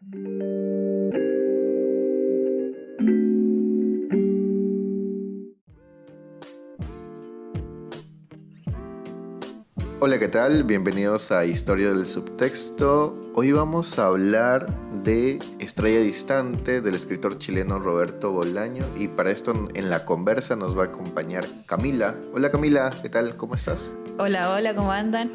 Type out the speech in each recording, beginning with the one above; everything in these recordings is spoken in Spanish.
Hola, ¿qué tal? Bienvenidos a Historia del Subtexto. Hoy vamos a hablar de Estrella Distante del escritor chileno Roberto Bolaño, y para esto en la conversa nos va a acompañar Camila. Hola Camila, ¿qué tal? ¿Cómo estás? Hola, ¿cómo andan?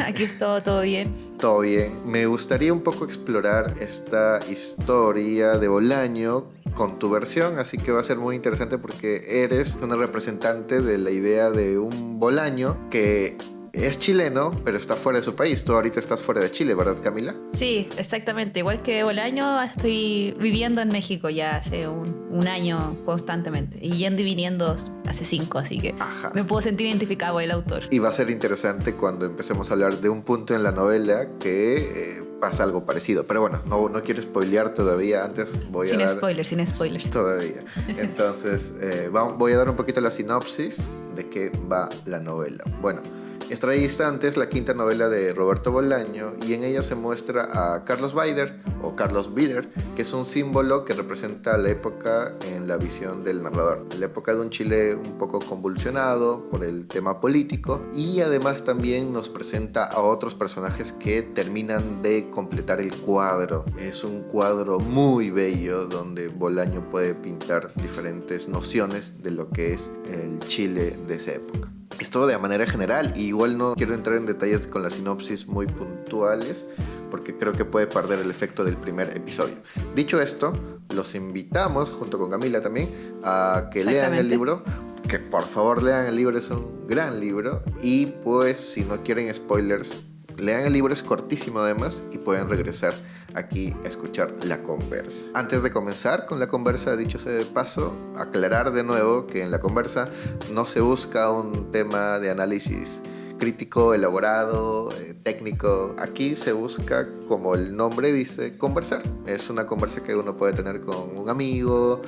Aquí es todo bien. Todo bien. Me gustaría un poco explorar esta historia de Bolaño con tu versión, así que va a ser muy interesante porque eres una representante de la idea de un Bolaño que es chileno, pero está fuera de su país. Tú ahorita estás fuera de Chile, ¿verdad, Camila? Sí, exactamente. Igual que Bolaño, estoy viviendo en México ya hace un año constantemente. Y yendo y viniendo hace 5, así que me puedo sentir identificado con el autor. Y va a ser interesante cuando empecemos a hablar de un punto en la novela que pasa algo parecido. Pero bueno, no quiero spoilear todavía. Antes voy a dar... Sin spoilers. Todavía. Entonces, voy a dar un poquito la sinopsis de qué va la novela. Bueno, Estrella Distante es la quinta novela de Roberto Bolaño, y en ella se muestra a Carlos Bider, o Carlos Bider, que es un símbolo que representa la época en la visión del narrador. La época de un Chile un poco convulsionado por el tema político, y además también nos presenta a otros personajes que terminan de completar el cuadro. Es un cuadro muy bello donde Bolaño puede pintar diferentes nociones de lo que es el Chile de esa época. Esto de manera general, y igual no quiero entrar en detalles con las sinopsis muy puntuales porque creo que puede perder el efecto del primer episodio. Dicho esto, los invitamos, junto con Camila también, a que lean el libro, que por favor lean el libro, es un gran libro, y pues si no quieren spoilers, lean el libro, es cortísimo además, y pueden regresar aquí a escuchar la conversa. Antes de comenzar con la conversa, dicho sea de paso, aclarar de nuevo que en la conversa no se busca un tema de análisis crítico, elaborado, técnico. Aquí se busca, como el nombre dice, conversar. Es una conversa que uno puede tener con un amigo,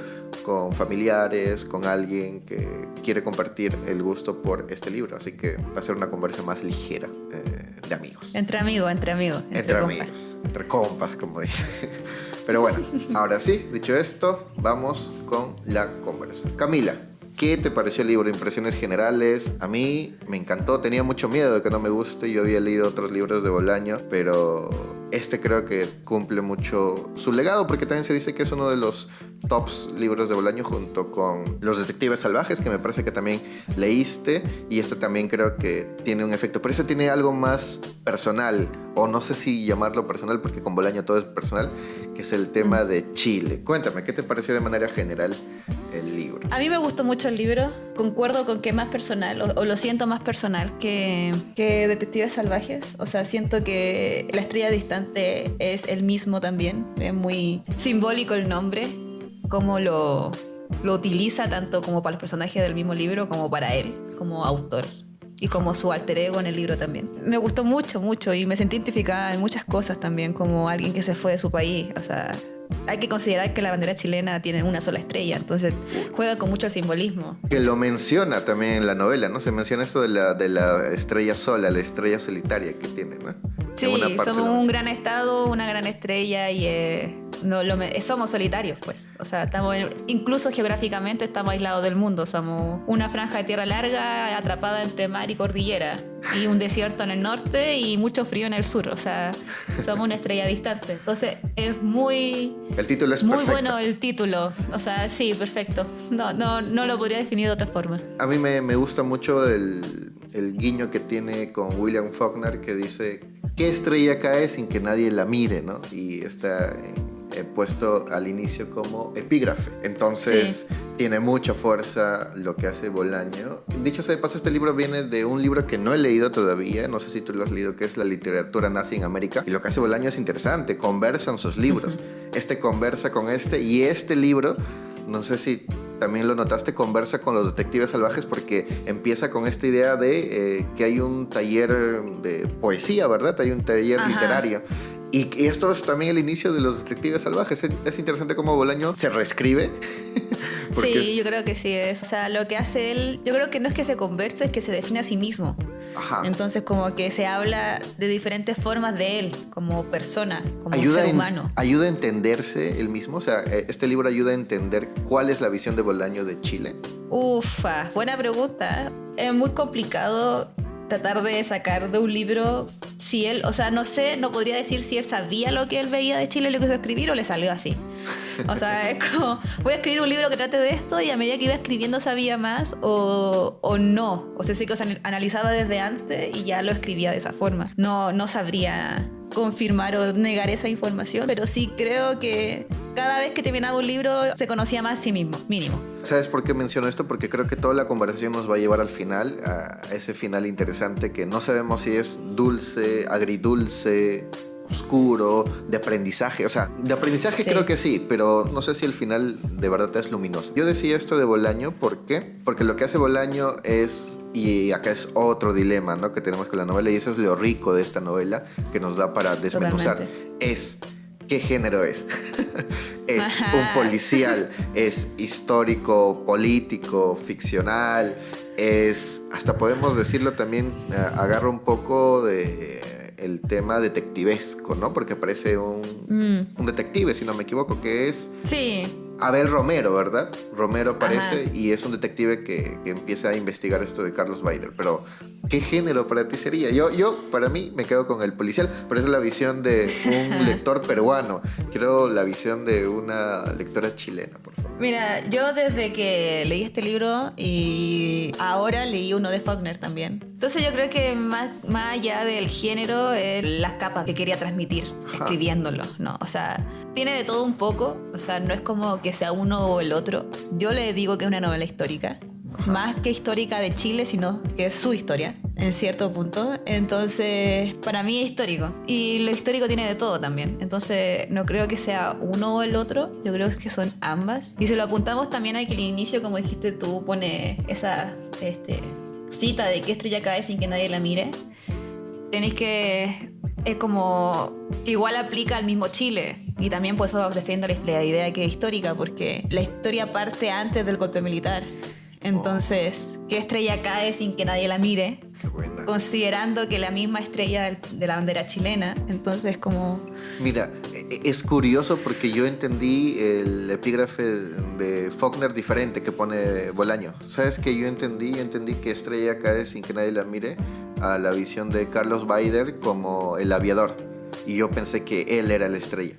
con familiares, con alguien que quiere compartir el gusto por este libro. Así que va a ser una conversa más ligera, de amigos. Entre amigos. Entre compas, como dice. Pero bueno, ahora sí, dicho esto, vamos con la conversa. Camila, ¿qué te pareció el libro? Impresiones generales. A mí me encantó, tenía mucho miedo de que no me guste. Yo había leído otros libros de Bolaño, pero este creo que cumple mucho su legado, porque también se dice que es uno de los tops libros de Bolaño, junto con Los Detectives Salvajes, que me parece que también leíste, y este también creo que tiene un efecto, pero este tiene algo más personal, o no sé si llamarlo personal, porque con Bolaño todo es personal, que es el tema de Chile. Cuéntame, ¿qué te pareció de manera general el libro? A mí me gustó mucho el libro. Concuerdo con que es más personal, o lo siento más personal que Detectives Salvajes. O sea, siento que La Estrella Distante es el mismo también. Es muy simbólico el nombre, cómo lo utiliza tanto como para los personajes del mismo libro como para él como autor, y como su alter ego en el libro también. Me gustó mucho, y me sentí identificada en muchas cosas también, como alguien que se fue de su país. O sea, hay que considerar que la bandera chilena tiene una sola estrella, entonces juega con mucho simbolismo. Que lo menciona también en la novela, ¿no? Se menciona esto de la estrella sola, la estrella solitaria que tiene, ¿no? Sí, somos un gran estado, una gran estrella, y somos solitarios, pues. O sea, incluso geográficamente estamos aislados del mundo. Somos una franja de tierra larga atrapada entre mar y cordillera, y un desierto en el norte y mucho frío en el sur. O sea, somos una estrella distante. Entonces es el título es muy perfecto. bueno el título. O sea, sí, perfecto. No lo podría definir de otra forma. A mí me gusta mucho el guiño que tiene con William Faulkner, que dice: ¿qué estrella cae sin que nadie la mire, ¿no? Y está puesto al inicio como epígrafe. Entonces tiene mucha fuerza lo que hace Bolaño. Dicho sea de paso, este libro viene de un libro que no he leído todavía, no sé si tú lo has leído, que es La literatura nazi en América, y lo que hace Bolaño es interesante, conversan sus libros. Este conversa con este, y este libro, no sé si también lo notaste, conversa con Los Detectives Salvajes, porque empieza con esta idea de que hay un taller de poesía, ¿verdad? Hay un taller literario. Y esto es también el inicio de Los Detectives Salvajes. Es interesante cómo Bolaño se reescribe. Sí, yo creo que sí es. O sea, lo que hace él, yo creo que no es que se converse, es que se define a sí mismo. Ajá. Entonces como que se habla de diferentes formas de él, como persona, como Ayuda ser humano. ayuda a entenderse el mismo. O sea, este libro ayuda a entender cuál es la visión de Bolaño de Chile. Ufa, buena pregunta. Es muy complicado tratar de sacar de un libro si él, o sea, no sé, no podría decir si él sabía lo que él veía de Chile, lo que quiso escribir o le salió así. O sea, es como, voy a escribir un libro que trate de esto y a medida que iba escribiendo sabía más o no. O sea, sí que analizaba desde antes y ya lo escribía de esa forma. No sabría confirmar o negar esa información, pero sí creo que cada vez que terminaba un libro se conocía más a sí mismo, mínimo. ¿Sabes por qué menciono esto? Porque creo que toda la conversación nos va a llevar al final, a ese final interesante que no sabemos si es dulce, agridulce, oscuro, de aprendizaje. O sea, de aprendizaje sí. Creo que sí, pero no sé si el final de verdad es luminoso. Yo decía esto de Bolaño, ¿por qué? Porque lo que hace Bolaño es, y acá es otro dilema, ¿no?, que tenemos con la novela, y eso es lo rico de esta novela que nos da para desmenuzar. Totalmente. Es... ¿qué género es? ¿Es un policial? ¿Es histórico, político, ficcional? Es, hasta podemos decirlo también, agarra un poco de el tema detectivesco, ¿no? Porque parece un detective, si no me equivoco, que es... Sí. Abel Romero, ¿verdad? Romero aparece y es un detective que empieza a investigar esto de Carlos Baider. Pero, ¿qué género para ti sería? Yo, para mí, me quedo con el policial, pero esa es la visión de un lector peruano. Quiero la visión de una lectora chilena, por favor. Mira, yo desde que leí este libro y ahora leí uno de Faulkner también. Entonces yo creo que más allá del género, las capas que quería transmitir escribiéndolo, ¿no? O sea, tiene de todo un poco, o sea, no es como que sea uno o el otro. Yo le digo que es una novela histórica, más que histórica de Chile, sino que es su historia, en cierto punto. Entonces, para mí es histórico. Y lo histórico tiene de todo también. Entonces, no creo que sea uno o el otro, yo creo que son ambas. Y si lo apuntamos también a que el inicio, como dijiste tú, pone esa cita de qué estrella cae sin que nadie la mire. Tenéis que... es como que igual aplica al mismo Chile. Y también por eso defiendo la idea que es histórica, porque la historia parte antes del golpe militar. Entonces, ¿qué estrella cae sin que nadie la mire? Qué buena. Considerando que la misma estrella de la bandera chilena. Entonces, como... Mira, es curioso porque yo entendí el epígrafe de Faulkner diferente que pone Bolaño. ¿Sabes qué yo entendí? Yo entendí que estrella cae sin que nadie la mire a la visión de Carlos Baider como el aviador. Y yo pensé que él era la estrella,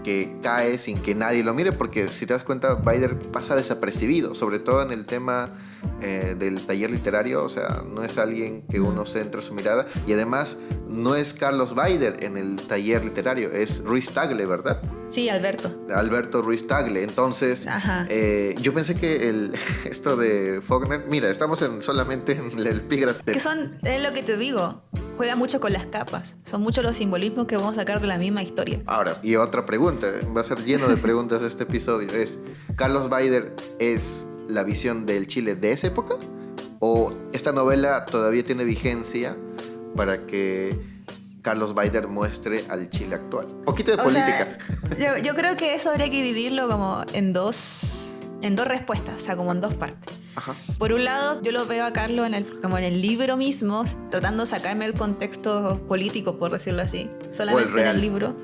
que cae sin que nadie lo mire, porque si te das cuenta, Baider pasa desapercibido, sobre todo en el tema del taller literario. O sea, no es alguien que uno centra su mirada, y además no es Carlos Baider en el taller literario, es Ruiz Tagle, ¿verdad? Sí, Alberto Ruiz Tagle. Entonces, yo pensé que esto de Faulkner, mira, estamos solamente en el epígrafe. Que es lo que te digo, juega mucho con las capas, son muchos los simbolismos que vamos a sacar de la misma historia. Ahora, y otra pregunta, va a ser lleno de preguntas este episodio, es, ¿Carlos Baider es la visión del Chile de esa época? ¿O esta novela todavía tiene vigencia para que Carlos Baider muestre al Chile actual? Un poquito de política. Sea, yo creo que eso habría que dividirlo como en dos respuestas, o sea, como en dos partes. Ajá. Por un lado, yo lo veo a Carlos como en el libro mismo, tratando de sacarme el contexto político, por decirlo así, solamente en el libro.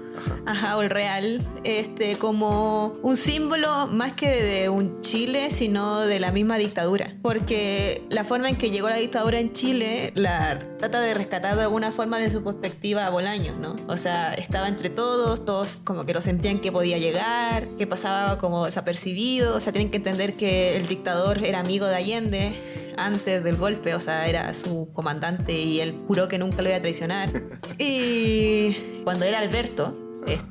O el real, como un símbolo más que de un Chile, sino de la misma dictadura. Porque la forma en que llegó la dictadura en Chile la trata de rescatar de alguna forma de su perspectiva a Bolaños, ¿no? O sea, estaba entre todos como que lo sentían que podía llegar, que pasaba como desapercibido. O sea, tienen que entender que el dictador era amigo de Allende antes del golpe, o sea, era su comandante y él juró que nunca lo iba a traicionar. Y cuando era Alberto,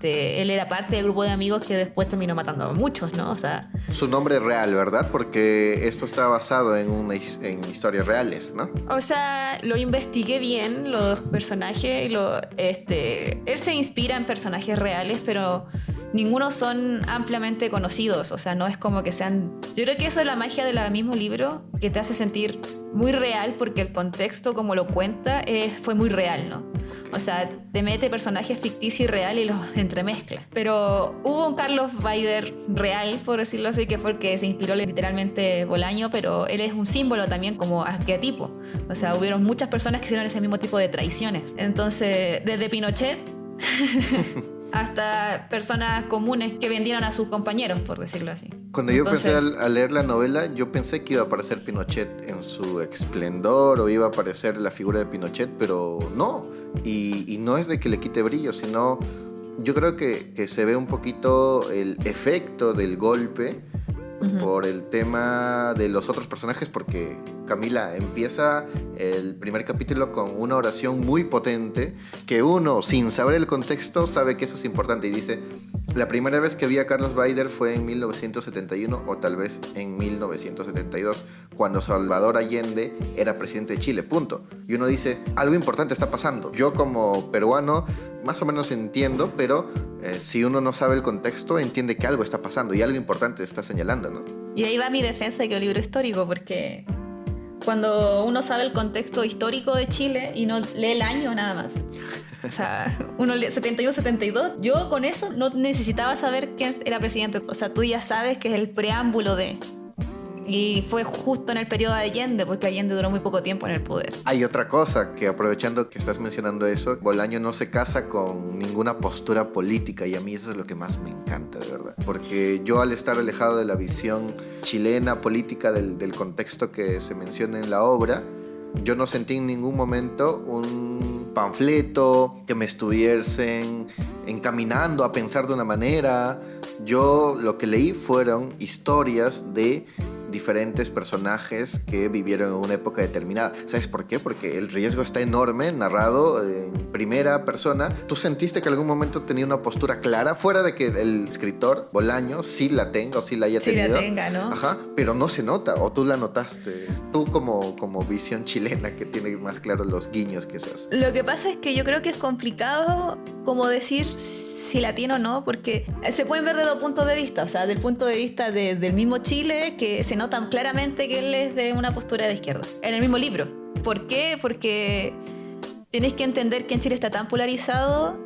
él era parte del grupo de amigos que después terminó matando a muchos, ¿no? O sea, su nombre real, ¿verdad? Porque esto está basado en historias reales, ¿no? O sea, lo investigué bien, los personajes, él se inspira en personajes reales, pero ninguno son ampliamente conocidos. O sea, no es como que sean... Yo creo que eso es la magia del mismo libro, que te hace sentir muy real porque el contexto como lo cuenta fue muy real, ¿no? O sea, te mete personajes ficticios y real y los entremezcla. Pero hubo un Carlos Baider real, por decirlo así, que fue el que se inspiró literalmente Bolaño, pero él es un símbolo también como arquetipo. O sea, hubieron muchas personas que hicieron ese mismo tipo de traiciones. Entonces, desde Pinochet hasta personas comunes que vendieron a sus compañeros, por decirlo así. Cuando yo empecé a leer la novela, yo pensé que iba a aparecer Pinochet en su esplendor o iba a aparecer la figura de Pinochet, pero no. Y no es de que le quite brillo, sino yo creo que se ve un poquito el efecto del golpe por el tema de los otros personajes, porque Camila empieza el primer capítulo con una oración muy potente que uno, sin saber el contexto, sabe que eso es importante y dice: la primera vez que vi a Carlos Baider fue en 1971 o tal vez en 1972, cuando Salvador Allende era presidente de Chile, punto. Y uno dice, algo importante está pasando. Yo como peruano más o menos entiendo, pero si uno no sabe el contexto, entiende que algo está pasando y algo importante está señalando, ¿no? Y ahí va mi defensa de que es un libro histórico, porque cuando uno sabe el contexto histórico de Chile y no lee el año nada más. O sea, uno lee 71-72. Yo con eso no necesitaba saber quién era presidente. O sea, tú ya sabes que es el preámbulo de... Y fue justo en el periodo de Allende, porque Allende duró muy poco tiempo en el poder. Hay otra cosa, que aprovechando que estás mencionando eso, Bolaño no se casa con ninguna postura política y a mí eso es lo que más me encanta, de verdad. Porque yo, al estar alejado de la visión chilena política del contexto que se menciona en la obra, yo no sentí en ningún momento un panfleto que me estuviesen encaminando a pensar de una manera. Yo lo que leí fueron historias de diferentes personajes que vivieron en una época determinada. ¿Sabes por qué? Porque el riesgo está enorme, narrado en primera persona. ¿Tú sentiste que en algún momento tenía una postura clara? Fuera de que el escritor, Bolaño, sí la tenga o sí la haya tenido. Sí la tenga, ¿no? Ajá, pero no se nota, o tú la notaste. Tú como visión chilena que tiene más claro los guiños que se hacen. Lo que pasa es que yo creo que es complicado como decir si la tiene o no, porque se pueden ver de dos puntos de vista. O sea, del punto de vista del mismo Chile, que se notan claramente que él es de una postura de izquierda, en el mismo libro. ¿Por qué? Porque tienes que entender que en Chile está tan polarizado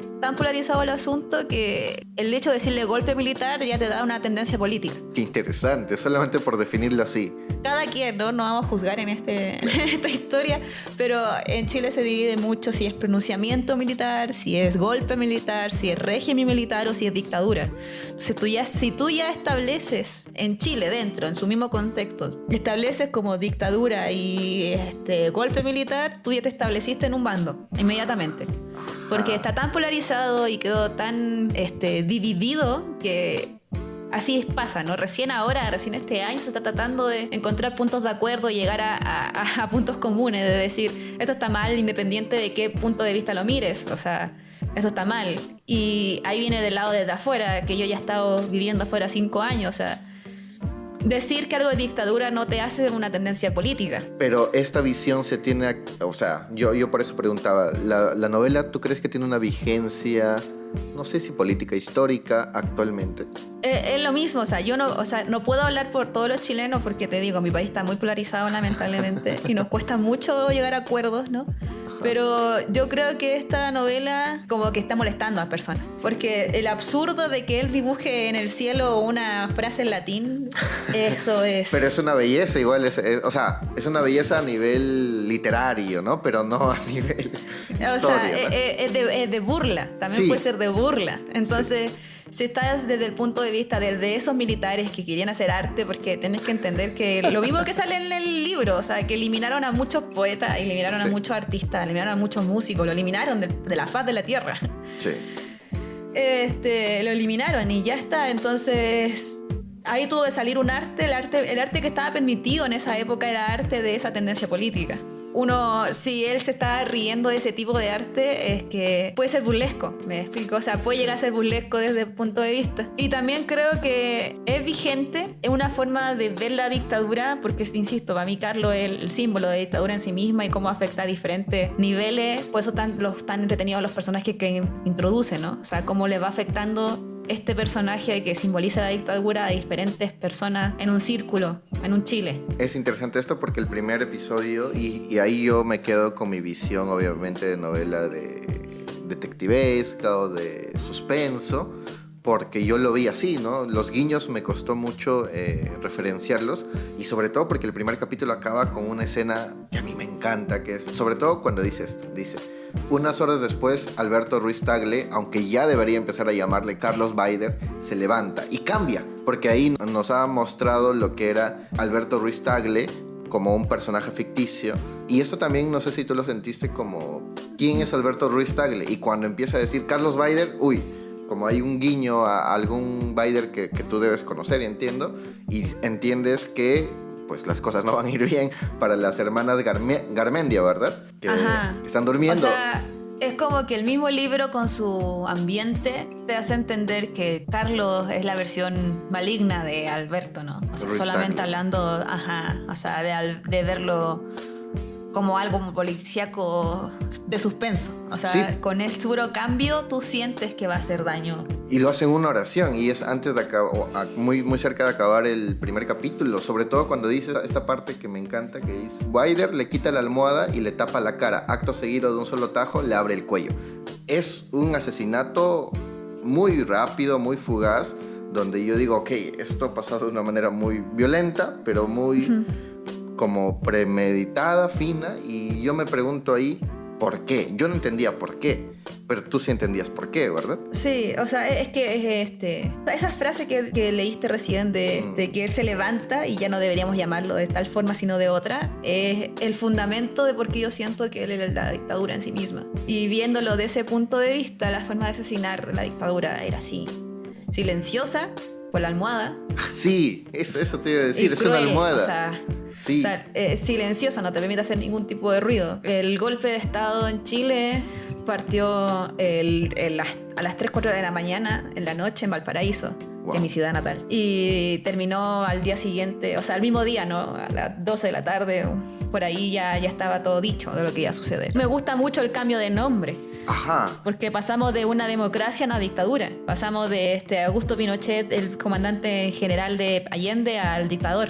el asunto, que el hecho de decirle golpe militar ya te da una tendencia política. Qué interesante, solamente por definirlo así. Cada quien, ¿no? No vamos a juzgar en esta historia, pero en Chile se divide mucho si es pronunciamiento militar, si es golpe militar, si es régimen militar o si es dictadura. Entonces si tú ya estableces en Chile, dentro, en su mismo contexto, estableces como dictadura y golpe militar, tú ya te estableciste en un bando inmediatamente. Porque está tan polarizado y quedó tan dividido que así pasa, ¿no? Recién este año se está tratando de encontrar puntos de acuerdo y llegar a puntos comunes, de decir, esto está mal independiente de qué punto de vista lo mires, o sea, esto está mal. Y ahí viene del lado de afuera, que yo ya he estado viviendo afuera 5 años, o sea, decir que algo de dictadura no te hace una tendencia política. Pero esta visión se tiene... O sea, yo por eso preguntaba, ¿la novela tú crees que tiene una vigencia, no sé si política, histórica, actualmente? Es lo mismo, o sea, no puedo hablar por todos los chilenos porque te digo, mi país está muy polarizado lamentablemente y nos cuesta mucho llegar a acuerdos, ¿no? Pero yo creo que esta novela como que está molestando a las personas, porque el absurdo de que él dibuje en el cielo una frase en latín, eso es... Pero es una belleza igual, o sea, es una belleza a nivel literario, ¿no? Pero no a nivel historia. O sea, es de burla, también sí. Puede ser de burla. Entonces... Sí. Si estás desde el punto de vista de esos militares que querían hacer arte, porque tenés que entender que lo mismo que sale en el libro, o sea, que eliminaron a muchos poetas, eliminaron a muchos artistas, eliminaron a muchos músicos, lo eliminaron de la faz de la tierra. Sí. Lo eliminaron y ya está. Entonces, ahí tuvo que salir un arte, el arte que estaba permitido en esa época era arte de esa tendencia política. Si él se está riendo de ese tipo de arte, es que puede ser burlesco, me explico, o sea, puede llegar a ser burlesco desde el punto de vista. Y también creo que es vigente, es una forma de ver la dictadura, porque, insisto, para mí Carlos es el símbolo de dictadura en sí misma y cómo afecta a diferentes niveles, por eso están entretenidos los personajes que introduce, ¿no? O sea, cómo le va afectando este personaje que simboliza la dictadura a diferentes personas en un círculo, en un Chile. Es interesante esto porque el primer episodio, y ahí yo me quedo con mi visión, obviamente, de novela de detectivesca o de suspenso, porque yo lo vi así, ¿no? Los guiños me costó mucho referenciarlos, y sobre todo porque el primer capítulo acaba con una escena que a mí me encanta, que es, sobre todo cuando dice esto, dice: unas horas después, Alberto Ruiz Tagle, aunque ya debería empezar a llamarle Carlos Baider, se levanta y cambia, porque ahí nos ha mostrado lo que era Alberto Ruiz Tagle como un personaje ficticio, y esto también, no sé si tú lo sentiste, como ¿quién es Alberto Ruiz Tagle? Y cuando empieza a decir Carlos Baider, uy, como hay un guiño a algún Baider que tú debes conocer, y entiendes que pues las cosas no van a ir bien para las hermanas Garmendia, ¿verdad? Que están durmiendo. O sea, es como que el mismo libro con su ambiente te hace entender que Carlos es la versión maligna de Alberto, ¿no? O sea, solamente hablando, o sea, de verlo como algo policíaco de suspenso. O sea, sí, con el puro cambio tú sientes que va a hacer daño. Y lo hace en una oración, y es antes de acabar, muy, muy cerca de acabar el primer capítulo, sobre todo cuando dice esta parte que me encanta, que dice: Baider le quita la almohada y le tapa la cara, acto seguido de un solo tajo le abre el cuello. Es un asesinato muy rápido, muy fugaz, donde yo digo, ok, esto ha pasado de una manera muy violenta, pero muy como premeditada, fina, y yo me pregunto ahí, ¿por qué? Yo no entendía por qué, pero tú sí entendías por qué, ¿verdad? Sí, o sea, es que es esa frase que leíste recién de que él se levanta y ya no deberíamos llamarlo de tal forma sino de otra, es el fundamento de por qué yo siento que él es la dictadura en sí misma. Y viéndolo de ese punto de vista, la forma de asesinar la dictadura era así, silenciosa, por la almohada. Sí, eso te iba a decir, es una almohada. O sea, sí. O sea, silenciosa, no te permite hacer ningún tipo de ruido. El golpe de Estado en Chile partió a las 3, 4 de la mañana, en la noche, en Valparaíso, en mi ciudad natal. Y terminó al día siguiente, o sea, al mismo día, ¿no? A las 12 de la tarde, por ahí ya estaba todo dicho de lo que iba a suceder. Me gusta mucho el cambio de nombre. Ajá. Porque pasamos de una democracia a una dictadura. Pasamos de Augusto Pinochet, el comandante general de Allende, al dictador.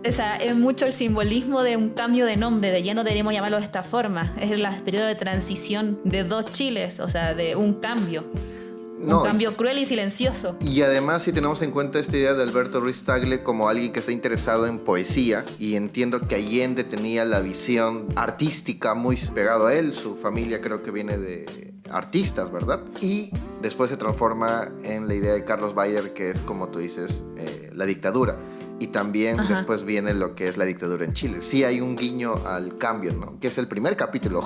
O sea, es mucho el simbolismo de un cambio de nombre, de ya no deberíamos llamarlo de esta forma. Es el periodo de transición de 2 Chiles, o sea, de un cambio. Un cambio cruel y silencioso. Y además, si tenemos en cuenta esta idea de Alberto Ruiz Tagle como alguien que está interesado en poesía, y entiendo que Allende tenía la visión artística muy pegado a él, su familia creo que viene de artistas, ¿verdad? Y después se transforma en la idea de Carlos Baider, que es, como tú dices, la dictadura. Y también después viene lo que es la dictadura en Chile. Sí hay un guiño al cambio, ¿no? Que es el primer capítulo.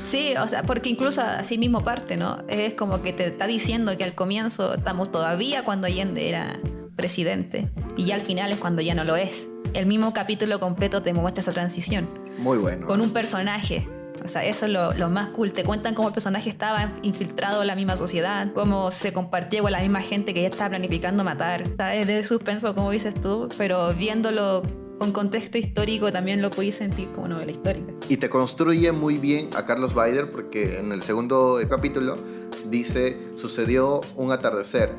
Sí, o sea, porque incluso así mismo parte, ¿no? Es como que te está diciendo que al comienzo estamos todavía cuando Allende era presidente, y ya al final es cuando ya no lo es. El mismo capítulo completo te muestra esa transición. Muy bueno. Con un personaje. O sea, eso es lo más cool. Te cuentan cómo el personaje estaba infiltrado en la misma sociedad, cómo se compartía con la misma gente que ya estaba planificando matar. ¿Sabes? De suspenso, como dices tú, pero viéndolo con contexto histórico también lo puedes sentir como novela histórica. Y te construye muy bien a Carlos Baider, porque en el segundo capítulo dice: sucedió un atardecer.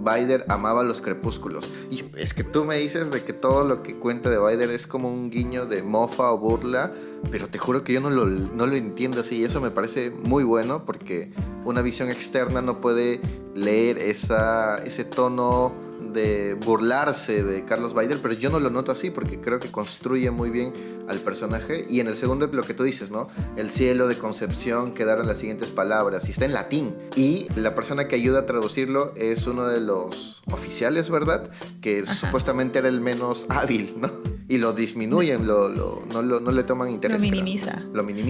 Baider amaba los crepúsculos. Y es que tú me dices de que todo lo que cuenta de Baider es como un guiño de mofa o burla, pero te juro que yo no lo entiendo así, y eso me parece muy bueno, porque una visión externa no puede leer ese tono de burlarse de Carlos Baider, pero yo no lo noto así, porque creo que construye muy bien al personaje. Y en el segundo, lo que tú dices, ¿no? El cielo de Concepción quedaron las siguientes palabras, y está en latín, y la persona que ayuda a traducirlo es uno de los oficiales, ¿verdad? Que supuestamente era el menos hábil, ¿no? Y lo disminuyen, no le toman interés. Lo minimiza.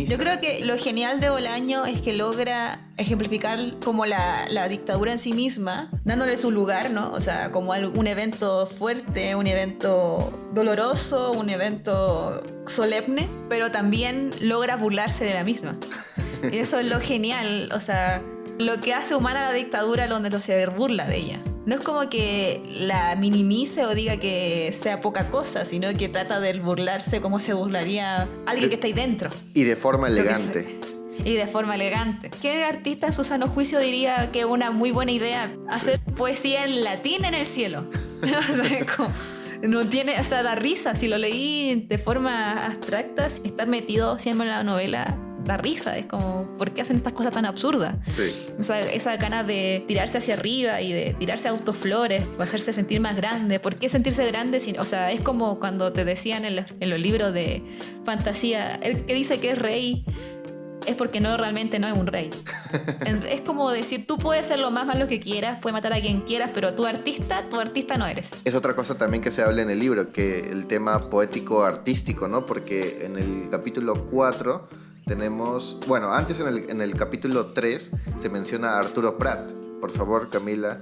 Yo creo que lo genial de Bolaño es que logra ejemplificar como la dictadura en sí misma, dándole su lugar, ¿no? O sea, como un evento fuerte, un evento doloroso, un evento solemne, pero también logra burlarse de la misma. Y eso es lo genial, o sea, lo que hace humana la dictadura donde se burla de ella. No es como que la minimice o diga que sea poca cosa, sino que trata de burlarse como se burlaría alguien que está ahí dentro. Y de forma elegante. y de forma elegante. ¿Qué artista en su sano juicio diría que es una muy buena idea hacer poesía en latín en el cielo? O sea, es como, no tiene, o sea, da risa. Si lo leí de forma abstracta, estar metido siempre en la novela da risa. Es como, ¿por qué hacen estas cosas tan absurdas? Sí. O sea, esa ganas de tirarse hacia arriba y de tirarse a autoflores o hacerse sentir más grande. ¿Por qué sentirse grande? O sea, es como cuando te decían en los libros de fantasía, el que dice que es rey es porque realmente no es un rey. Es como decir, tú puedes ser lo más malo que quieras, puedes matar a quien quieras, pero tu artista no eres. Es otra cosa también que se habla en el libro, que el tema poético-artístico, ¿no? Porque en el capítulo 4 tenemos... Bueno, antes en el capítulo 3 se menciona a Arturo Prat. Por favor, Camila,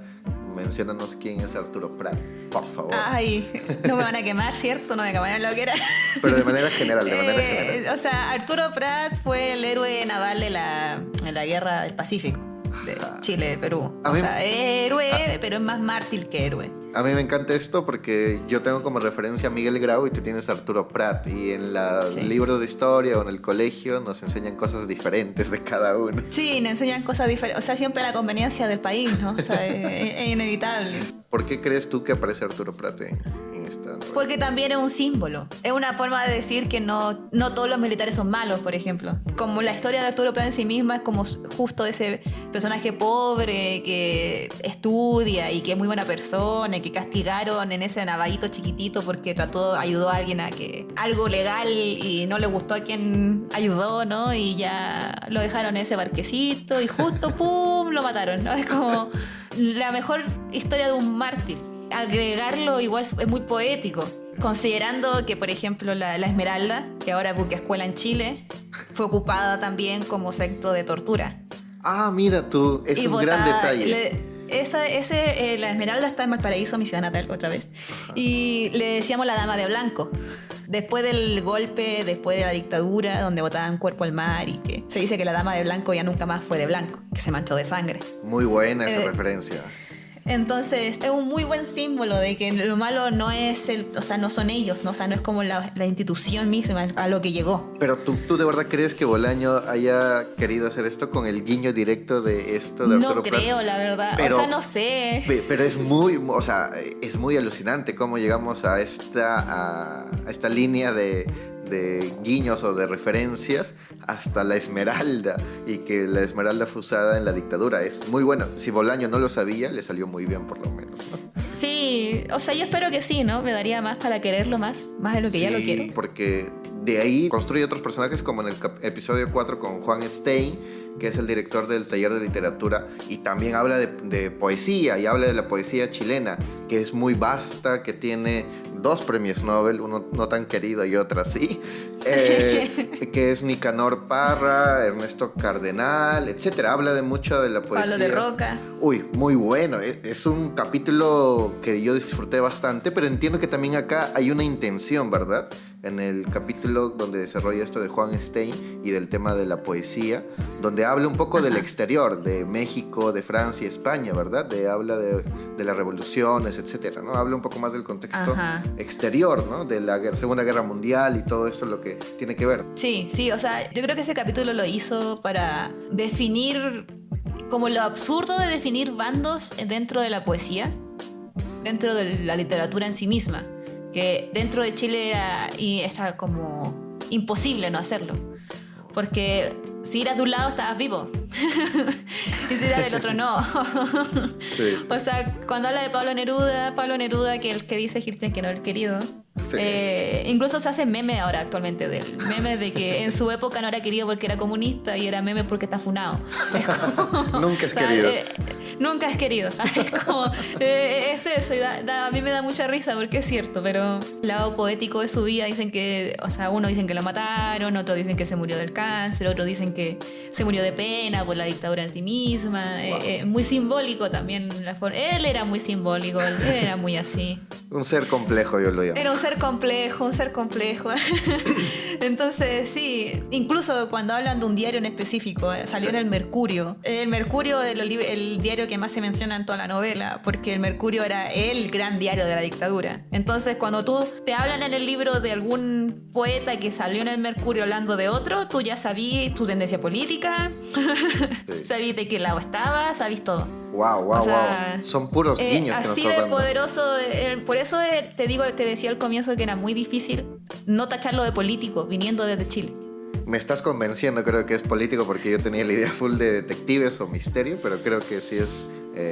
menciónanos quién es Arturo Prat, por favor. Ay, no me van a quemar, ¿cierto? No me quemaron lo que era. Pero de manera general, de manera general. O sea, Arturo Prat fue el héroe naval de la guerra del Pacífico, de Chile, Perú. O sea, es héroe, pero es más mártir que héroe. A mí me encanta esto porque yo tengo como referencia a Miguel Grau y tú tienes a Arturo Prat. Y en los libros de historia o en el colegio nos enseñan cosas diferentes de cada uno. Sí, nos enseñan cosas diferentes. O sea, siempre la conveniencia del país, ¿no? O sea, es inevitable. ¿Por qué crees tú que aparece Arturo Prat en esta novela? Porque también es un símbolo. Es una forma de decir que no todos los militares son malos, por ejemplo. Como la historia de Arturo Prat en sí misma es como justo ese personaje pobre que estudia y que es muy buena persona y que castigaron en ese navajito chiquitito porque ayudó a alguien a que algo legal y no le gustó a quien ayudó, ¿no? Y ya lo dejaron en ese barquecito y justo, ¡pum!, lo mataron, ¿no? Es como la mejor historia de un mártir. Agregarlo igual es muy poético, considerando que, por ejemplo, la Esmeralda, que ahora es buque escuela en Chile, fue ocupada también como centro de tortura. Ah, mira tú, es un gran detalle. La Esmeralda está en Valparaíso, mi ciudad natal, otra vez. Y le decíamos la dama de blanco. Después del golpe, después de la dictadura, donde botaban cuerpo al mar y que se dice que la dama de blanco ya nunca más fue de blanco, que se manchó de sangre. Muy buena esa referencia. Entonces es un muy buen símbolo de que lo malo no es no son ellos, ¿no? O sea, no es como la institución misma a lo que llegó. Pero ¿tú de verdad crees que Bolaño haya querido hacer esto con el guiño directo de esto de Arturo Prat? No creo, la verdad. Pero, o sea, no sé. Pero es muy alucinante cómo llegamos a esta línea de guiños o de referencias hasta la Esmeralda, y que la Esmeralda fue usada en la dictadura. Es muy bueno. Si Bolaño no lo sabía, le salió muy bien, por lo menos, ¿no? Sí, o sea, yo espero que sí, ¿no? Me daría más para quererlo más de lo que ya lo quiero. Sí, porque de ahí construye otros personajes, como en el episodio 4 con Juan Stein, que es el director del taller de literatura, y también habla de poesía, y habla de la poesía chilena, que es muy vasta, que tiene 2 premios Nobel, uno no tan querido y otro sí, que es Nicanor Parra, Ernesto Cardenal, etcétera. Habla de mucho de la poesía. Pablo de Roca. Uy, muy bueno. Es un capítulo que yo disfruté bastante, pero entiendo que también acá hay una intención, ¿verdad? En el capítulo donde desarrolla esto de Juan Stein y del tema de la poesía, donde habla un poco del exterior, de México, de Francia y España, ¿verdad? Habla de las revoluciones, etcétera, ¿no? Habla un poco más del contexto exterior, ¿no? De la Segunda Guerra Mundial y todo esto, lo que tiene que ver. Sí, o sea, yo creo que ese capítulo lo hizo para definir como lo absurdo de definir bandos dentro de la poesía, dentro de la literatura en sí misma, que dentro de Chile era como imposible no hacerlo, porque si eras de un lado estabas vivo y si eras del otro no. Sí. O sea, cuando habla de Pablo Neruda, que el que dice Hirten que no el querido, sí. Incluso se hace meme ahora actualmente del meme de que en su época no era querido porque era comunista y era meme porque está funado. Es como, nunca es querido. Nunca es querido. Es como, es eso. Y a mí me da mucha risa porque es cierto, pero el lado poético de su vida dicen que, o sea, unos dicen que lo mataron, otros dicen que se murió del cáncer, otros dicen que se murió de pena por la dictadura en sí misma. Wow. Muy simbólico también la forma. Él era muy simbólico, él era muy así. Un ser complejo, yo lo llamo. Era un ser complejo, un ser complejo. Entonces, sí, incluso cuando hablan de un diario en específico, salió en el Mercurio. El Mercurio es el diario que más se menciona en toda la novela, porque el Mercurio era el gran diario de la dictadura. Entonces, cuando tú te hablan en el libro de algún poeta que salió en el Mercurio hablando de otro, tú ya sabías tu tendencia política, Sí. sabías de qué lado estaba, sabías todo. Wow. O sea, Son puros guiños que nos así estás de dando. poderoso, por eso te decía al comienzo que era muy difícil no tacharlo de político viniendo desde Chile. Me estás convenciendo, creo que es político, porque yo tenía la idea full de detectives o misterio, pero creo que sí es...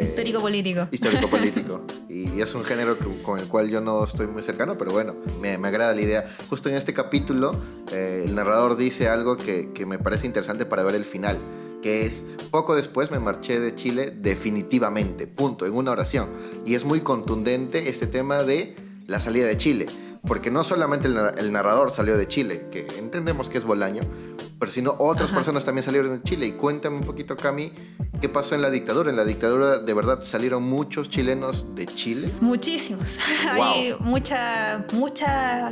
Histórico-político. Histórico-político. Y es un género con el cual yo no estoy muy cercano, pero bueno, me agrada la idea. Justo en este capítulo, el narrador dice algo que me parece interesante para ver el final, que es: poco después me marché de Chile definitivamente, punto, en una oración. Y es muy contundente este tema de la salida de Chile, porque no solamente el narrador salió de Chile, que entendemos que es Bolaño, pero sino otras personas también salieron de Chile. Y cuéntame un poquito, Cami, ¿qué pasó en la dictadura? En la dictadura, ¿de verdad salieron muchos chilenos de Chile? Muchísimos. Wow. Hay mucha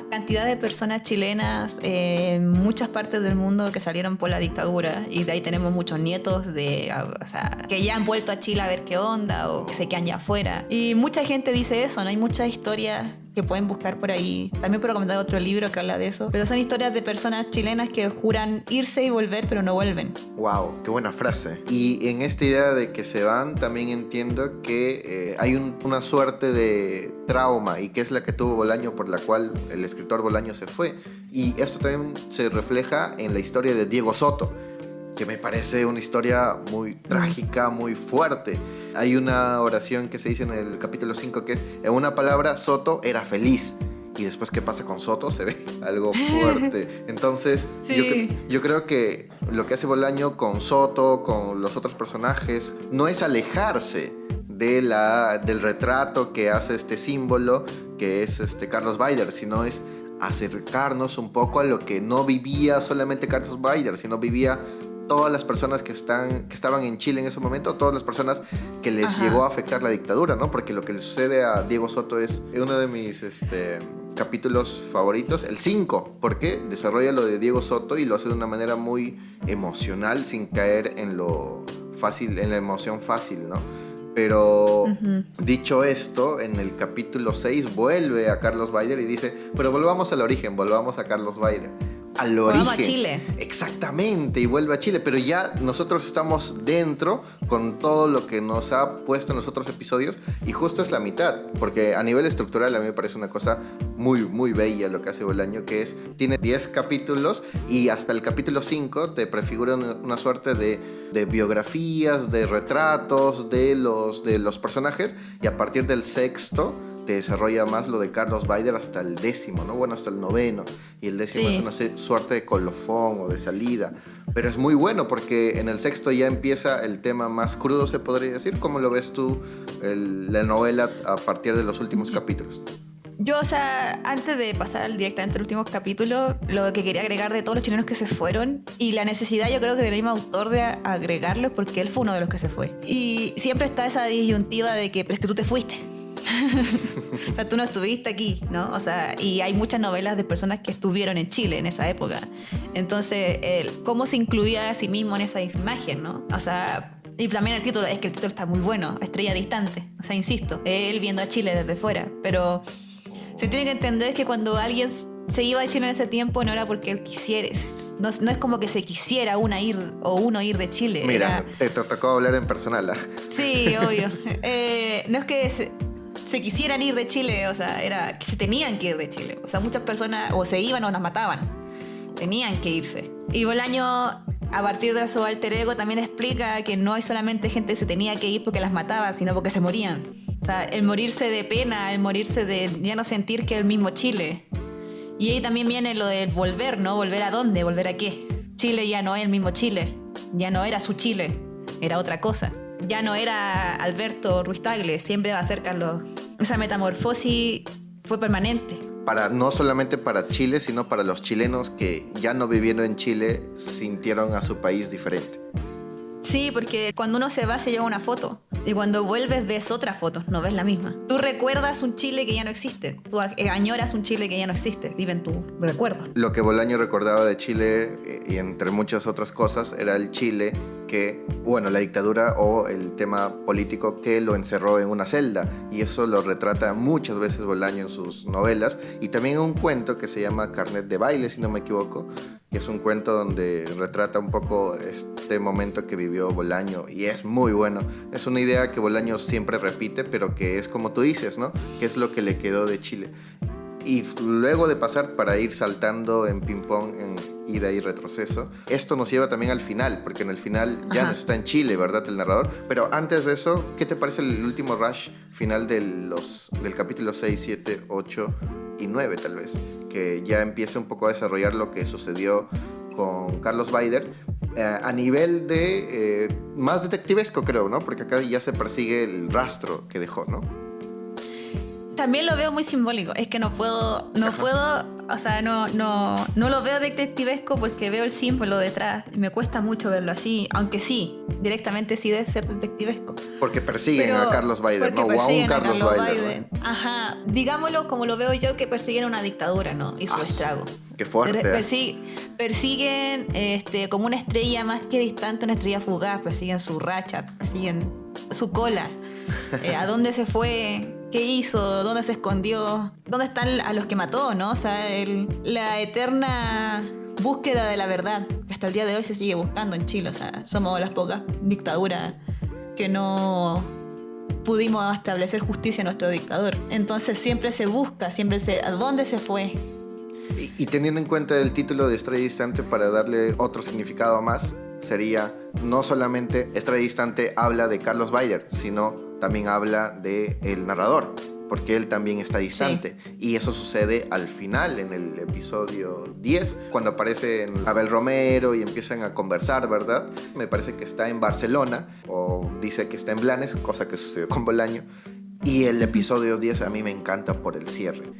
cantidad de personas chilenas en muchas partes del mundo que salieron por la dictadura. Y de ahí tenemos muchos nietos que ya han vuelto a Chile a ver qué onda o que se quedan ya afuera. Y mucha gente dice eso, ¿no? Hay muchas historias que pueden buscar por ahí. También puedo comentar otro libro que habla de eso. Pero son historias de personas chilenas que juran irse y volver, pero no vuelven. Wow, qué buena frase. Y en esta idea de que se van, también entiendo que hay una suerte de trauma, y que es la que tuvo Bolaño, por la cual el escritor Bolaño se fue. Y esto también se refleja en la historia de Diego Soto, que me parece una historia muy trágica, muy fuerte. Hay una oración que se dice en el capítulo 5 que es: en una palabra, Soto era feliz. Y después, ¿qué pasa con Soto? Se ve algo fuerte. Entonces, Sí. yo creo que lo que hace Bolaño con Soto, con los otros personajes, no es alejarse del retrato que hace este símbolo, que es Carlos Baider, sino es acercarnos un poco a lo que no vivía solamente Carlos Baider, sino vivía todas las personas que estaban en Chile en ese momento, todas las personas que les llegó a afectar la dictadura, ¿no? Porque lo que le sucede a Diego Soto es uno de mis capítulos favoritos, el 5, porque desarrolla lo de Diego Soto y lo hace de una manera muy emocional, sin caer en lo fácil, en la emoción fácil, ¿no? Pero dicho esto, en el capítulo 6 vuelve a Carlos Baider y dice: pero volvamos al origen, volvamos a Carlos Baider. Al origen. Volvamos a Chile. Exactamente, y vuelve a Chile, pero ya nosotros estamos dentro con todo lo que nos ha puesto en los otros episodios, y justo es la mitad, porque a nivel estructural a mí me parece una cosa muy, muy bella lo que hace Bolaño, que es, tiene 10 capítulos y hasta el capítulo 5 te prefigura una suerte de biografías, de retratos de los personajes, y a partir del sexto te desarrolla más lo de Carlos Baider hasta el 10º, ¿no? Bueno, hasta el 9º. Y el 10º es una suerte de colofón o de salida. Pero es muy bueno porque en el 6º ya empieza el tema más crudo, se podría decir. ¿Cómo lo ves tú, la novela, a partir de los últimos capítulos? Yo, antes de pasar directamente al último capítulo, lo que quería agregar de todos los chilenos que se fueron, y la necesidad, yo creo que del mismo autor de agregarlos, porque él fue uno de los que se fue. Y siempre está esa disyuntiva de que, pero es que tú te fuiste. O sea, tú no estuviste aquí, ¿no? O sea, y hay muchas novelas de personas que estuvieron en Chile en esa época. Entonces, cómo se incluía a sí mismo en esa imagen, ¿no? O sea, y también el título, es que el título está muy bueno, Estrella Distante. O sea, insisto, él viendo a Chile desde fuera. Pero se tiene que entender que cuando alguien se iba a Chile en ese tiempo, no era porque él quisiera, no es como que se quisiera uno ir de Chile. Mira, te tocó hablar en personal, ¿eh? Sí, obvio. No es que se quisieran ir de Chile, o sea, era que se tenían que ir de Chile. O sea, muchas personas o se iban o las mataban. Tenían que irse. Y Bolaño, a partir de su alter ego, también explica que no hay solamente gente que se tenía que ir porque las mataban, sino porque se morían. O sea, el morirse de pena, el morirse de ya no sentir que es el mismo Chile. Y ahí también viene lo del volver, ¿no? ¿Volver a dónde? ¿Volver a qué? Chile ya no es el mismo Chile. Ya no era su Chile. Era otra cosa. Ya no era Alberto Ruiz Tagle, siempre va a ser Carlos. Esa metamorfosis fue permanente. No solamente para Chile, sino para los chilenos que ya no viviendo en Chile sintieron a su país diferente. Sí, porque cuando uno se va se lleva una foto y cuando vuelves ves otra foto, no ves la misma. Tú recuerdas un Chile que ya no existe, tú añoras un Chile que ya no existe, vive en tu recuerdo. Lo que Bolaño recordaba de Chile, y entre muchas otras cosas, era el Chile que, bueno, la dictadura o el tema político que lo encerró en una celda, y eso lo retrata muchas veces Bolaño en sus novelas, y también en un cuento que se llama Carnet de baile, si no me equivoco, que es un cuento donde retrata un poco este momento que vivió Bolaño, y es muy bueno. Es una idea que Bolaño siempre repite, pero que es como tú dices, ¿no? Que es lo que le quedó de Chile. Y luego de pasar para ir saltando en ping-pong, en ida y retroceso, esto nos lleva también al final, porque en el final ya no está en Chile, ¿verdad? El narrador. Pero antes de eso, ¿qué te parece el último rush final del capítulo 6, 7, 8 y 9 tal vez? Que ya empieza un poco a desarrollar lo que sucedió con Carlos Baider a nivel de más detectivesco, creo, ¿no? Porque acá ya se persigue el rastro que dejó, ¿no? También lo veo muy simbólico. Es que no puedo, o sea, no lo veo detectivesco porque veo el símbolo detrás. Y me cuesta mucho verlo así, aunque sí, directamente sí debe ser detectivesco. Porque persiguen a Carlos Baider, ¿no? O a un Carlos Baider, ¿no? Ajá, digámoslo como lo veo yo, que persiguen una dictadura, ¿no? Y su estrago. Qué fuerte. Persiguen como una estrella más que distante, una estrella fugaz. Persiguen su racha, persiguen su cola. ¿A dónde se fue? ¿Qué hizo? ¿Dónde se escondió? ¿Dónde están a los que mató, no? O sea, la eterna búsqueda de la verdad, que hasta el día de hoy se sigue buscando en Chile. O sea, somos las pocas dictaduras que no pudimos establecer justicia a nuestro dictador. Entonces siempre se busca, ¿a dónde se fue? Y teniendo en cuenta el título de Estrella Distante, para darle otro significado más, sería no solamente Estrella Distante habla de Carlos Baider, sino también habla de el narrador, porque él también está distante. Sí. Y eso sucede al final, en el episodio 10, cuando aparece Abel Romero y empiezan a conversar, ¿verdad? Me parece que está en Barcelona, o dice que está en Blanes, cosa que sucedió con Bolaño. Y el episodio 10 a mí me encanta por el cierre.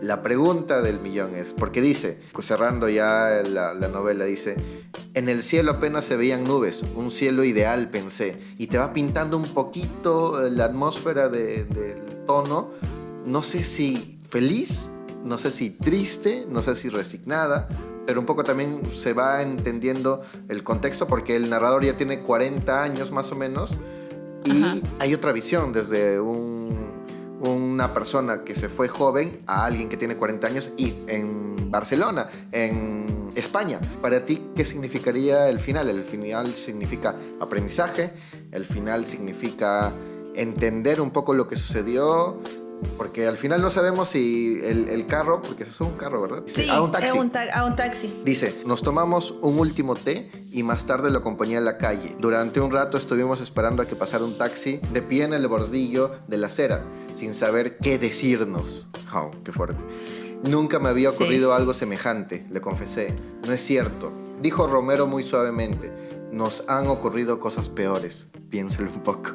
La pregunta del millón es, porque dice, cerrando ya la novela, dice: en el cielo apenas se veían nubes, un cielo ideal pensé, y te va pintando un poquito la atmósfera del tono, no sé si feliz, no sé si triste, no sé si resignada, pero un poco también se va entendiendo el contexto, porque el narrador ya tiene 40 años más o menos, y hay otra visión desde una persona que se fue joven a alguien que tiene 40 años y en Barcelona, en España. Para ti, ¿qué significaría el final? El final significa aprendizaje, el final significa entender un poco lo que sucedió, porque al final no sabemos si el carro, porque eso es un carro, ¿verdad? Sí, un taxi. Es un taxi. Dice, nos tomamos un último té y más tarde lo acompañé a la calle. Durante un rato estuvimos esperando a que pasara un taxi de pie en el bordillo de la acera, sin saber qué decirnos. Oh, qué fuerte. Nunca me había ocurrido algo semejante, le confesé. No es cierto, dijo Romero muy suavemente. Nos han ocurrido cosas peores. Piénsalo un poco.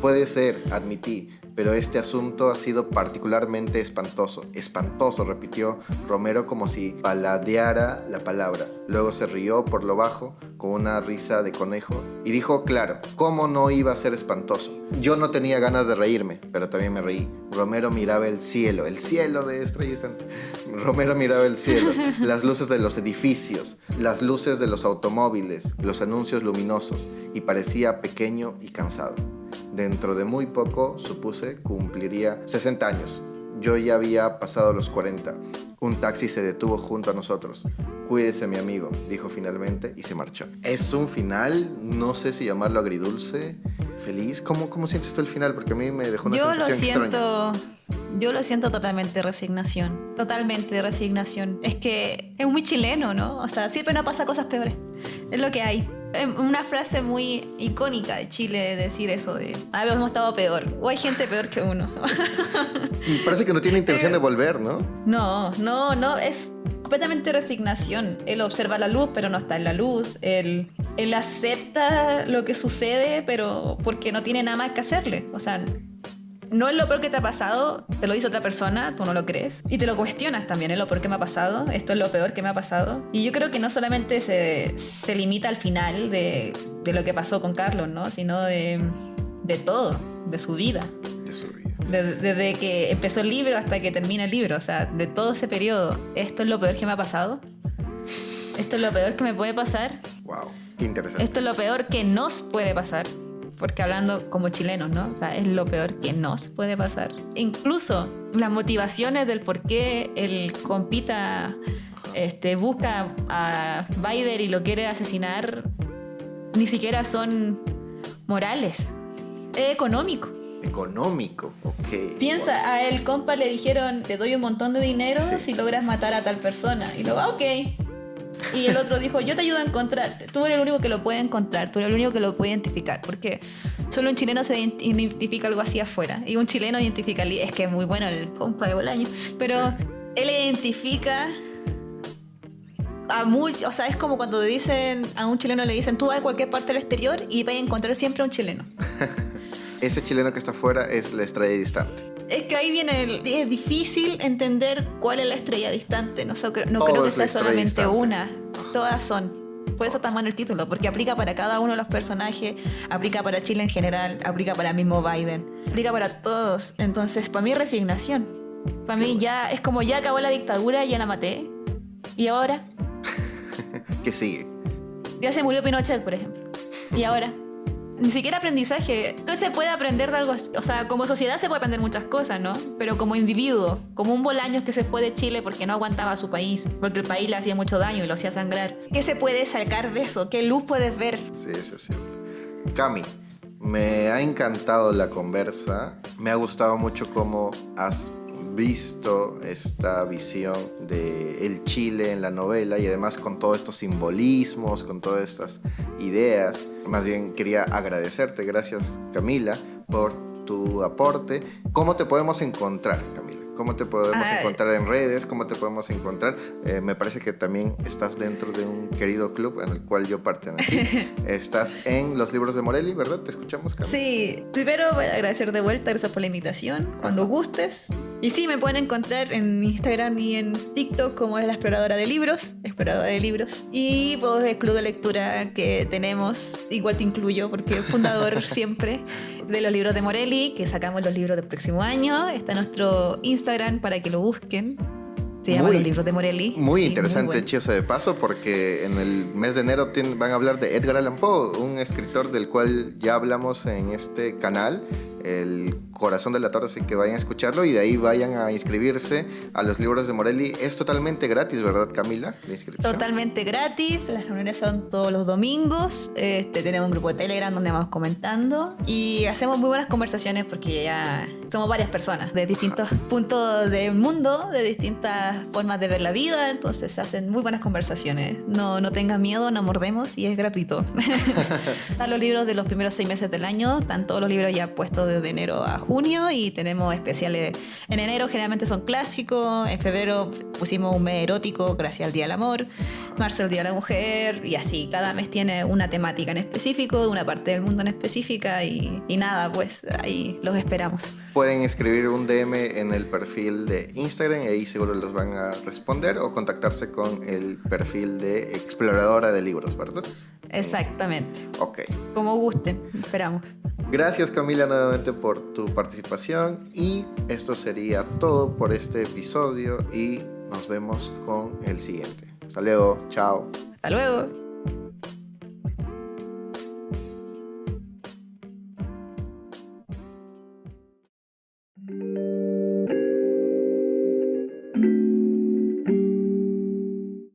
Puede ser, admití, pero este asunto ha sido particularmente espantoso. Espantoso, repitió Romero como si paladeara la palabra. Luego se rió por lo bajo, con una risa de conejo, y dijo, claro, ¿cómo no iba a ser espantoso? Yo no tenía ganas de reírme, pero también me reí. Romero miraba el cielo de Estrella Distante. Romero miraba el cielo, las luces de los edificios, las luces de los automóviles, los anuncios luminosos, y parecía pequeño y cansado. Dentro de muy poco, supuse, cumpliría 60 años. Yo ya había pasado los 40. Un taxi se detuvo junto a nosotros. Cuídese, mi amigo, dijo finalmente y se marchó. Es un final, no sé si llamarlo agridulce, feliz. ¿Cómo sientes tú el final? Porque a mí me dejó una sensación extraña. Yo lo siento totalmente resignación. Totalmente resignación. Es que es muy chileno, ¿no? O sea, siempre nos pasa cosas peores. Es lo que hay. Una frase muy icónica de Chile, decir eso de hemos estado peor, o hay gente peor que uno. Y parece que no tiene intención de volver, ¿no? No, es completamente resignación. Él observa la luz, pero no está en la luz. Él acepta lo que sucede, pero porque no tiene nada más que hacerle. O sea, no es lo peor que te ha pasado, te lo dice otra persona, tú no lo crees. Y te lo cuestionas también, es lo peor que me ha pasado, esto es lo peor que me ha pasado. Y yo creo que no solamente se limita al final de lo que pasó con Carlos, ¿no? Sino de todo, de su vida. De su vida. Desde que empezó el libro hasta que termina el libro, o sea, de todo ese periodo, esto es lo peor que me ha pasado. Esto es lo peor que me puede pasar. Wow, qué interesante. Esto es lo peor que nos puede pasar. Porque hablando como chilenos, ¿no? O sea, es lo peor que nos puede pasar. Incluso las motivaciones del por qué el compita busca a Vader y lo quiere asesinar ni siquiera son morales. Es económico. Económico, ok. Piensa, Wow. a el compa le dijeron, te doy un montón de dinero Sí. si logras matar a tal persona. Y luego, ok. Y el otro dijo, yo te ayudo a encontrar. Tú eres el único que lo puede encontrar. Tú eres el único que lo puede identificar. Porque solo un chileno se identifica algo así afuera. Y un chileno identifica, es que es muy bueno el compa de Bolaño. Pero Sí. él identifica a muchos. O sea, es como cuando dicen a un chileno le dicen, tú vas a cualquier parte del exterior y vas a encontrar siempre a un chileno. Ese chileno que está afuera es la estrella distante. Es que ahí viene es difícil entender cuál es la estrella distante. No creo que Es la sea estrella solamente distante. una. Todas son. Por eso está mal el título, porque aplica para cada uno de los personajes, aplica para Chile en general, aplica para el mismo Biden, aplica para todos. Entonces, para mí es resignación. Para mí ya es como ya acabó la dictadura, ya la maté. ¿Y ahora? ¿Qué sigue? Ya se murió Pinochet, por ejemplo. ¿Y ahora? Ni siquiera aprendizaje. ¿Qué se puede aprender de algo? O sea, como sociedad se puede aprender muchas cosas, ¿no? Pero como individuo, como un Bolaños que se fue de Chile porque no aguantaba a su país, porque el país le hacía mucho daño y lo hacía sangrar. ¿Qué se puede sacar de eso? ¿Qué luz puedes ver? Sí, eso es cierto. Cami, me ha encantado la conversa. Me ha gustado mucho cómo has visto esta visión de el Chile en la novela y además con todos estos simbolismos, con todas estas ideas. Más bien quería agradecerte, gracias Camila, por tu aporte. ¿Cómo te podemos encontrar, Camila? ¿Cómo te podemos encontrar en redes? ¿Cómo te podemos encontrar? Me parece que también estás dentro de un querido club en el cual yo pertenecí. Estás en Los Libros de Morelli, ¿verdad? ¿Te escuchamos, Camila? Sí, primero voy a agradecer de vuelta, gracias por la invitación, cuando gustes. Y sí, me pueden encontrar en Instagram y en TikTok como es la exploradora de libros. Y pues el club de lectura que tenemos, igual te incluyo porque fundador siempre de Los Libros de Morelli, que sacamos los libros del próximo año. Está nuestro Instagram para que lo busquen. Se llama Los Libros de Morelli. Muy Sí, interesante, muy bueno. hecho de paso, porque en el mes de enero van a hablar de Edgar Allan Poe, un escritor del cual ya hablamos en este canal, El Corazón de la Torre, así que vayan a escucharlo y de ahí vayan a inscribirse a Los Libros de Morelli. Es totalmente gratis, ¿verdad, Camila? La inscripción. Totalmente gratis, las reuniones son todos los domingos, tenemos un grupo de Telegram donde vamos comentando y hacemos muy buenas conversaciones porque ya somos varias personas de distintos puntos del mundo, de distintas formas de ver la vida, entonces se hacen muy buenas conversaciones. No tengas miedo, no mordemos y es gratuito. Están los libros de los primeros 6 meses del año, están todos los libros ya puestos desde enero a junio y tenemos especiales. En enero generalmente son clásicos, en febrero pusimos un mes erótico gracias al Día del Amor, marzo el Día de la Mujer y así, cada mes tiene una temática en específico, una parte del mundo en específica y nada, pues ahí los esperamos. Pueden escribir un DM en el perfil de Instagram y ahí seguro los van a responder o contactarse con el perfil de Exploradora de Libros, ¿verdad? Exactamente. Ok. Como gusten, esperamos. Gracias Camila nuevamente por tu participación y esto sería todo por este episodio y nos vemos con el siguiente. Hasta luego, chao. Hasta luego.